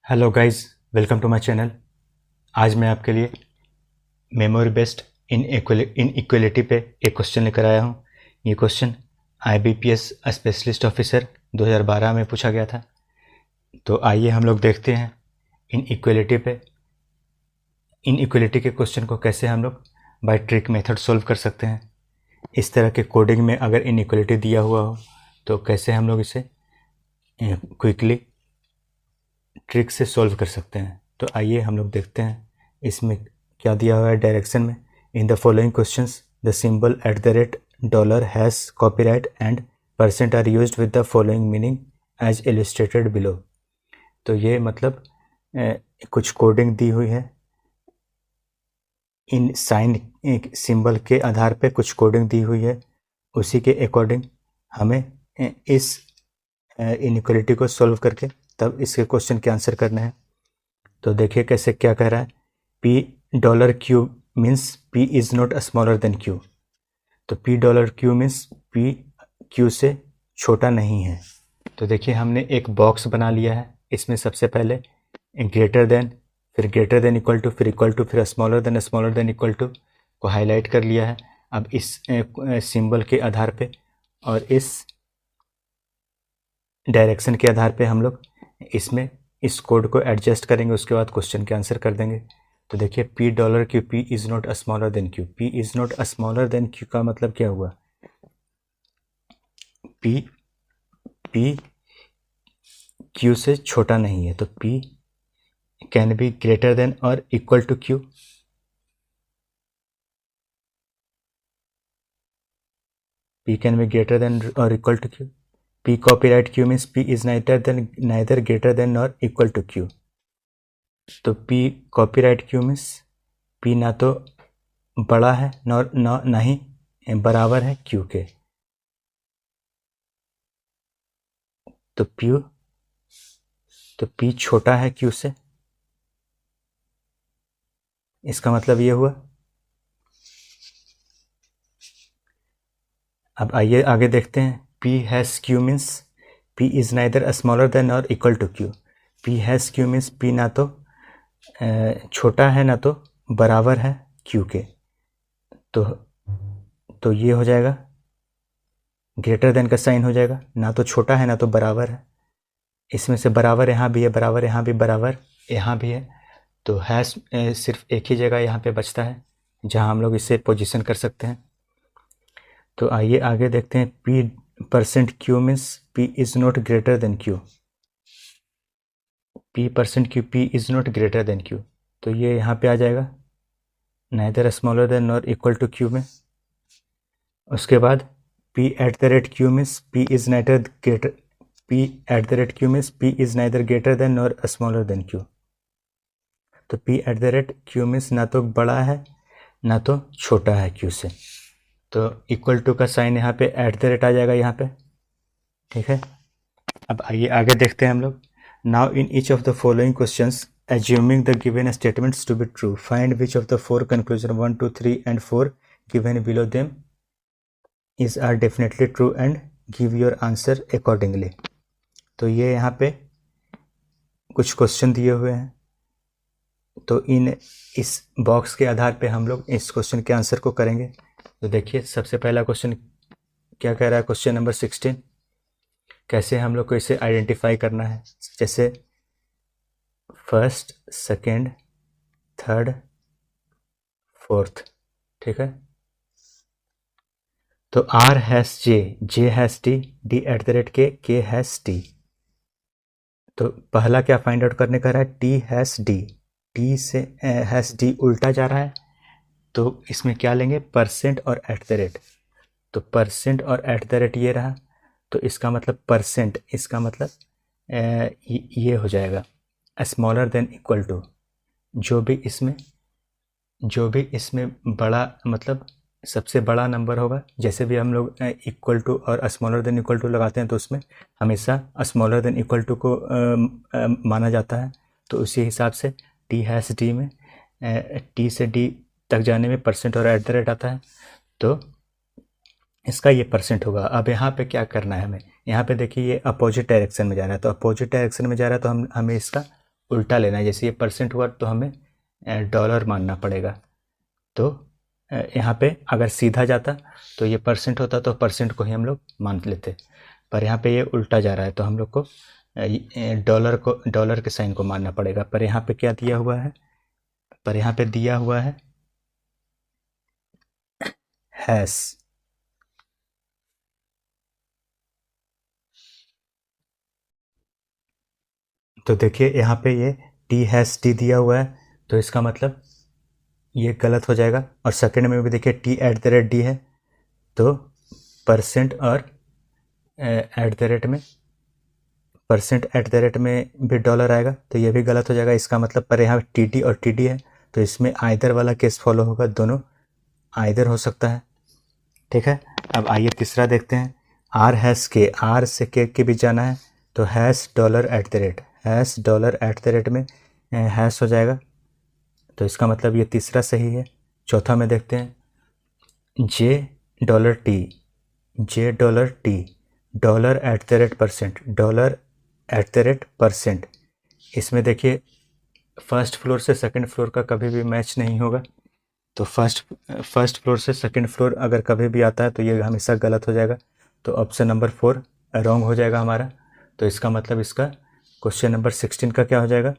Hello guys, welcome to my channel. आज मैं आपके लिए मेमोरी बेस्ड इनइक्वालिटी पे एक क्वेश्चन लेकर आया हूँ। ये क्वेश्चन IBPS स्पेशलिस्ट ऑफिसर 2012 में पूछा गया था। तो आइए हम लोग देखते हैं इनइक्वालिटी के क्वेश्चन को कैसे हम लोग बाय ट्रिक मेथड सोल्व कर सकते हैं। इस तरह के कोडिंग में अगर इनइक्वालिटी दिया हुआ हो तो कैसे हम लोग इसे क्विकली ट्रिक से सॉल्व कर सकते हैं। तो आइए हम लोग देखते हैं इसमें क्या दिया हुआ है डायरेक्शन में। In the following questions the symbol $$ has copyright and % are used with the following meaning as illustrated below. तो ये मतलब कुछ कोडिंग दी हुई है। इन साइन सिंबल के आधार पे कुछ कोडिंग दी हुई है, उसी के अकॉर्डिंग हमें इस इनइक्वालिटी को सॉल्व करके तब इसके क्वेश्चन के आंसर करने हैं। तो देखिए कैसे क्या कह रहा है। $Q means P is not smaller than Q। तो $Q मीन्स P Q से छोटा नहीं है। तो देखिए हमने एक बॉक्स बना लिया है। इसमें सबसे पहले ग्रेटर देन, फिर ग्रेटर देन इक्वल टू, फिर इक्वल टू, फिर स्मॉलर देन इक्वल टू को हाईलाइट कर लिया है। अब इस सिंबल के आधार पे और इस डायरेक्शन के आधार पे हम लोग इसमें इस कोड को एडजस्ट करेंगे, उसके बाद क्वेश्चन के आंसर कर देंगे। तो देखिए $Q P is not smaller than Q। P is not smaller than Q का मतलब क्या हुआ? P Q से छोटा नहीं है। तो P can be greater than और equal to Q। P can be greater than और equal to Q। P copyright Q means P is neither greater than nor equal to Q। तो P copyright Q means P ना तो बड़ा है ना ही बराबर है Q के। तो P छोटा है Q से। इसका मतलब ये हुआ। अब आइए आगे देखते हैं। P has Q means P is neither smaller than or equal to Q। P has Q means P ना तो छोटा है ना तो बराबर है Q के। तो ये हो जाएगा, ग्रेटर देन का साइन हो जाएगा। ना तो छोटा है ना तो बराबर है। इसमें से बराबर यहाँ भी है, बराबर यहाँ भी, बराबर यहाँ भी है। तो हैश सिर्फ एक ही जगह यहाँ पे बचता है जहाँ हम लोग इसे पोजीशन कर सकते हैं। तो आइए आगे देखते हैं। P% Q means P is not greater than Q। P% Q, P is not greater than Q। तो ये यहाँ पे आ जाएगा neither smaller than nor equal to Q में। उसके बाद P@Q means P is neither greater, P@Q means P is neither greater than nor smaller than Q। तो P@Q मीन्स ना तो बड़ा है ना तो छोटा है Q से। तो इक्वल टू का साइन यहाँ पे @ आ जाएगा यहाँ पे, ठीक है। अब आइए आगे देखते हैं हम लोग। Now in each of the following questions assuming the given statements to be true find which of the 4 conclusion 1, 2, 3 and 4 given below them is are definitely true and give your answer accordingly. तो ये यहाँ पे कुछ question दिए हुए हैं। तो इस बॉक्स के आधार पे हम लोग इस क्वेश्चन के आंसर को करेंगे। तो देखिए सबसे पहला क्वेश्चन क्या कह रहा है। क्वेश्चन नंबर 16, कैसे हम लोग को इसे आइडेंटिफाई करना है। जैसे फर्स्ट, सेकेंड, थर्ड, फोर्थ, ठीक है। तो R has J has T, D@K, K has T। तो पहला क्या फाइंड आउट करने का रहा है, T हैज़ D। T से हैज़ D उल्टा जा रहा है, तो इसमें क्या लेंगे, % और @ तो % और @ ये रहा। तो इसका मतलब %, इसका मतलब ये हो जाएगा स्मॉलर देन इक्वल टू। जो भी इसमें बड़ा, मतलब सबसे बड़ा नंबर होगा। जैसे भी हम लोग इक्वल टू और स्मॉलर देन इक्वल टू लगाते हैं तो उसमें हमेशा स्मॉलर देन इक्वल टू को माना जाता है। तो उसी हिसाब से T हैज़ D में T से D तक जाने में % और @ आता है, तो इसका ये % होगा। अब यहाँ पे क्या करना है हमें, यहाँ पे देखिए ये अपोजिट डायरेक्शन में जा रहा है। तो अपोजिट डायरेक्शन में जा रहा है तो हमें इसका उल्टा लेना है। जैसे ये परसेंट हुआ तो हमें डॉलर मानना पड़ेगा। तो यहाँ पे अगर सीधा जाता तो ये परसेंट होता तो परसेंट को ही हम लोग मान लेते, पर यहाँ पे ये उल्टा जा रहा है तो हम लोग को डॉलर के साइन को मानना पड़ेगा। पर यहाँ पे क्या दिया हुआ है, पर यहाँ पे दिया हुआ है हैश। तो देखिए यहाँ पे ये टी दिया हुआ है, तो इसका मतलब ये गलत हो जाएगा। और सेकंड में भी देखिए टी@d है, तो परसेंट और @ में भी डॉलर आएगा, तो ये भी गलत हो जाएगा। इसका मतलब पर यहाँ टी और टी है, तो इसमें आइदर वाला केस फॉलो होगा, दोनों आइदर हो सकता है। ठीक है, अब आइए तीसरा देखते हैं। आर से के भी जाना है, तो $@ में हैश हो जाएगा, तो इसका मतलब ये तीसरा सही है। चौथा में देखते हैं $J $%, इसमें देखिए फर्स्ट फ्लोर से सेकंड फ्लोर का कभी भी मैच नहीं होगा। तो फर्स्ट फ्लोर से सेकंड फ्लोर अगर कभी भी आता है तो ये हमेशा गलत हो जाएगा। तो ऑप्शन नंबर 4 रॉन्ग हो जाएगा हमारा। तो इसका मतलब इसका क्वेश्चन नंबर 16 का क्या हो जाएगा,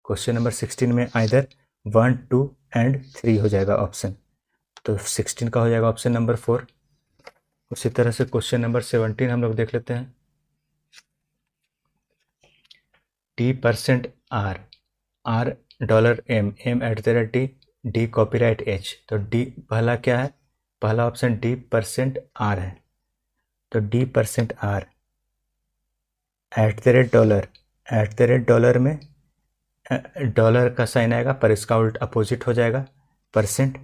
क्वेश्चन नंबर 16 में आइदर 1, 2 एंड 3 हो जाएगा ऑप्शन। तो 16 का हो जाएगा ऑप्शन नंबर 4। उसी तरह से क्वेश्चन नंबर 17 हम लोग देख लेते हैं। T%R, $M, D copyright H। तो D पहला क्या है, पहला ऑप्शन D%R है, तो D%R $, में डॉलर का साइन आएगा, पर इसका उल्ट अपोजिट हो जाएगा परसेंट।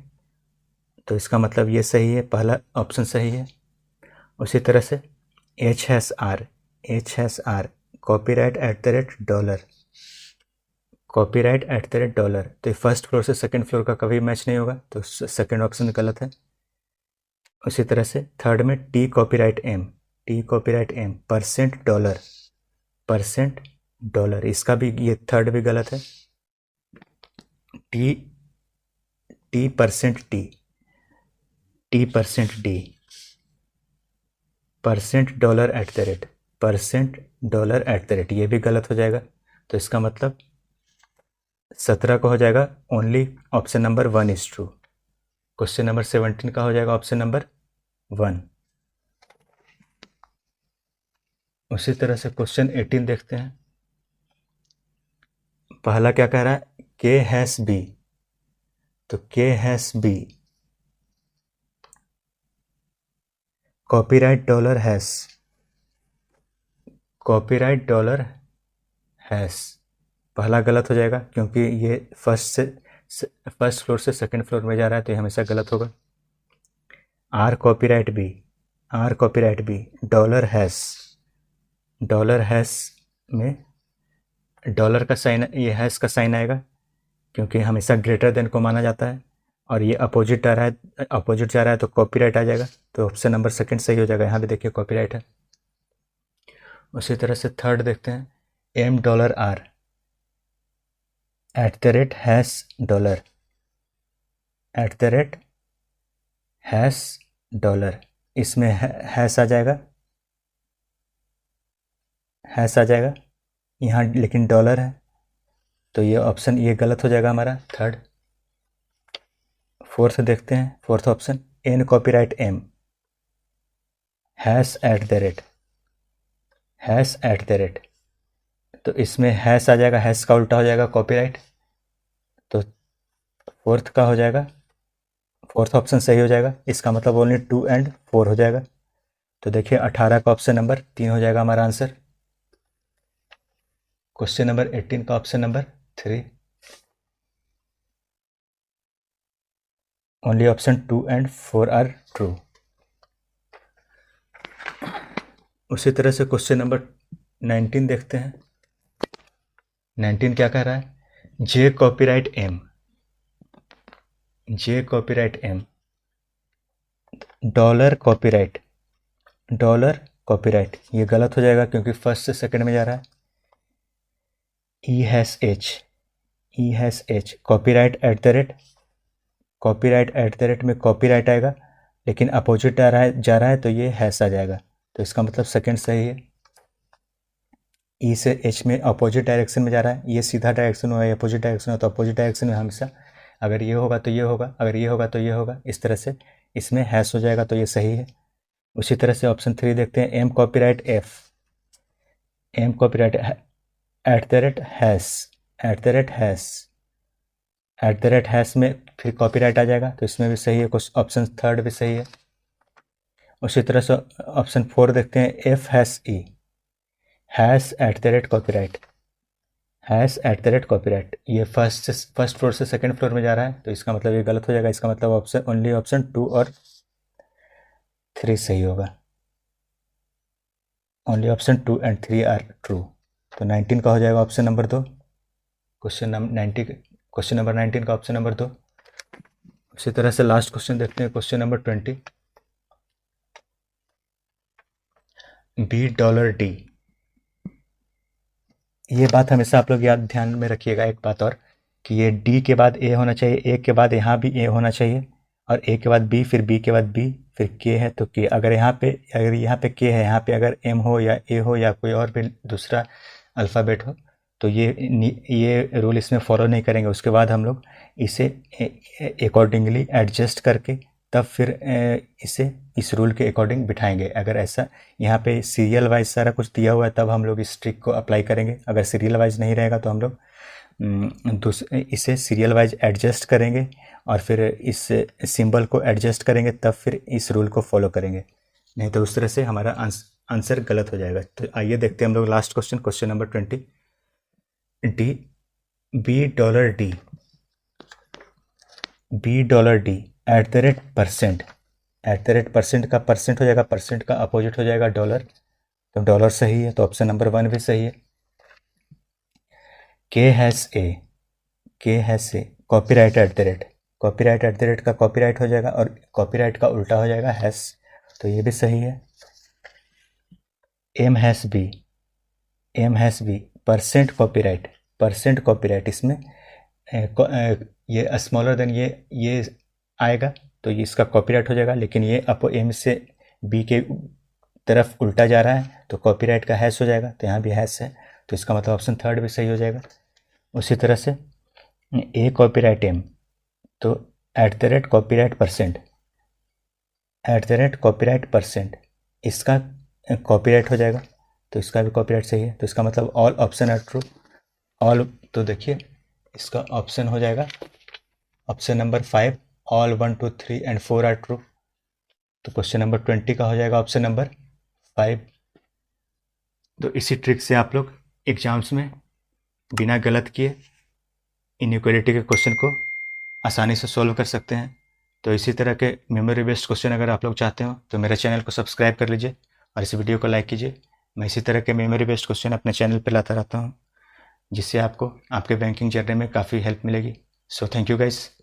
तो इसका मतलब ये सही है, पहला ऑप्शन सही है। उसी तरह से H#R कॉपीराइट $, तो फर्स्ट फ्लोर से सेकंड फ्लोर का कभी मैच नहीं होगा, तो सेकंड ऑप्शन गलत है। उसी तरह से थर्ड में T कॉपीराइट M $%, इसका भी ये थर्ड भी गलत है। T%D $, ये भी गलत हो जाएगा। तो इसका मतलब 17 का हो जाएगा only option number 1 is true. Question number 17 का हो जाएगा ऑप्शन नंबर 1। उसी तरह से क्वेश्चन 18 देखते हैं। पहला क्या कह रहा है, K#B, तो K#B कॉपीराइट $, पहला गलत हो जाएगा क्योंकि ये फर्स्ट फ्लोर से सेकंड फ्लोर में जा रहा है, तो ये हमेशा गलत होगा। R कॉपीराइट B $, में डॉलर का साइन, ये हैश का साइन आएगा क्योंकि हमेशा ग्रेटर देन को माना जाता है, और ये अपोजिट जा रहा है तो कॉपीराइट आ जाएगा। तो ऑप्शन नंबर सेकंड सही हो जाएगा, यहाँ भी देखिए कॉपीराइट है। उसी तरह से थर्ड देखते हैं, $M $, इसमें हैश आ जाएगा यहाँ, लेकिन डॉलर है, तो ये ऑप्शन ये गलत हो जाएगा हमारा थर्ड। फोर्थ देखते हैं, fourth option N copyright M $, तो इसमें हैश आ जाएगा, हैश का उल्टा हो जाएगा कॉपीराइट। तो फोर्थ का हो जाएगा, फोर्थ ऑप्शन सही हो जाएगा। इसका मतलब ओनली 2 एंड 4 हो जाएगा। तो देखिए 18 का ऑप्शन नंबर 3 हो जाएगा हमारा आंसर। क्वेश्चन नंबर 18 का option number 3, only option 2 and 4 are true. उसी तरह से क्वेश्चन नंबर 19 देखते हैं। 19 क्या कह रहा है, J कॉपीराइट M $, ये गलत हो जाएगा क्योंकि फर्स्ट से सेकंड में जा रहा है। E has H copyright at the rate में कॉपीराइट आएगा, लेकिन अपोजिट जा रहा है तो ये हैश आ जाएगा। तो इसका मतलब सेकंड सही है। ई से एच में अपोजिट डायरेक्शन में जा रहा है, ये सीधा डायरेक्शन हुआ, अपोजिट डायरेक्शन हो तो अपोजिट डायरेक्शन में हमेशा अगर ये होगा तो ये होगा, अगर ये होगा तो ये होगा, इस तरह से इसमें हैश हो जाएगा, तो ये सही है। उसी तरह से ऑप्शन 3 देखते हैं, M copyright at the rate hash में फिर कॉपीराइट आ जाएगा, तो इसमें भी सही है, कुछ ऑप्शन 3 भी सही है। उसी तरह से ऑप्शन 4 देखते हैं, F hash eight the rate copyright, ये फर्स्ट फ्लोर से सेकंड फ्लोर में जा रहा है, तो इसका मतलब ये गलत हो जाएगा। इसका मतलब ओनली ऑप्शन 2 और 3 सही होगा। Only option 2 and 3 are true. तो 19 का हो जाएगा ऑप्शन नंबर 2। क्वेश्चन नंबर 19 का ऑप्शन नंबर 2। उसी तरह से लास्ट क्वेश्चन देखते हैं, क्वेश्चन नंबर 20। $D, ये बात हमेशा आप लोग ध्यान में रखिएगा एक बात और, कि ये डी के बाद ए होना चाहिए, ए के बाद यहाँ भी ए होना चाहिए, और ए के बाद बी, फिर बी के बाद बी, फिर के है तो के। अगर यहाँ पे के है, यहाँ पे अगर एम हो या ए हो या कोई और भी दूसरा अल्फ़ाबेट हो, तो ये रूल इसमें फॉलो नहीं करेंगे। उसके बाद हम लोग इसे अकॉर्डिंगली एडजस्ट करके तब फिर इसे इस रूल के अकॉर्डिंग बिठाएंगे। अगर ऐसा यहाँ पे सीरियल वाइज सारा कुछ दिया हुआ है तब हम लोग इस ट्रिक को अप्लाई करेंगे। अगर सीरियल वाइज नहीं रहेगा तो हम लोग इसे सीरियल वाइज एडजस्ट करेंगे और फिर इस सिंबल को एडजस्ट करेंगे, तब फिर इस रूल को फॉलो करेंगे, नहीं तो उस तरह से हमारा आंसर गलत हो जाएगा। तो आइए देखते हैं हम लोग last question number 20। $B eight the rate percent का परसेंट हो जाएगा, परसेंट का अपोजिट हो जाएगा डॉलर, तो डॉलर सही है, तो ऑप्शन नंबर 1 भी सही है। के has a copyright at the rate का कॉपीराइट हो जाएगा और कॉपीराइट का उल्टा हो जाएगा हैश, तो ये भी सही है। M has B percent copyright, इसमें ये स्मॉलर देन ये आएगा तो ये इसका कॉपीराइट हो जाएगा, लेकिन ये एम से बी के तरफ उल्टा जा रहा है तो कॉपीराइट का हैश हो जाएगा, तो यहाँ भी हैश है, तो इसका मतलब ऑप्शन 3 भी सही हो जाएगा। उसी तरह से ए कॉपीराइट एम, तो eight the rate copyright percent इसका कॉपीराइट हो जाएगा, तो इसका भी कॉपीराइट सही है, तो इसका मतलब all option are true. All, तो देखिए इसका ऑप्शन हो जाएगा option number 5, all 1 2 3 and 4 are true. तो क्वेश्चन नंबर 20 का हो जाएगा ऑप्शन नंबर 5। तो इसी ट्रिक से आप लोग एग्जाम्स में बिना गलत किए इनइक्वालिटी के क्वेश्चन को आसानी से सॉल्व कर सकते हैं। तो इसी तरह के मेमोरी बेस्ड क्वेश्चन अगर आप लोग चाहते हो तो मेरे चैनल को सब्सक्राइब कर लीजिए और इस वीडियो को लाइक कीजिए। मैं इसी तरह के मेमोरी बेस्ड क्वेश्चन अपने चैनल पर लाता रहता हूँ, जिससे आपको आपके बैंकिंग जर्नी में काफ़ी हेल्प मिलेगी। So thank you guys.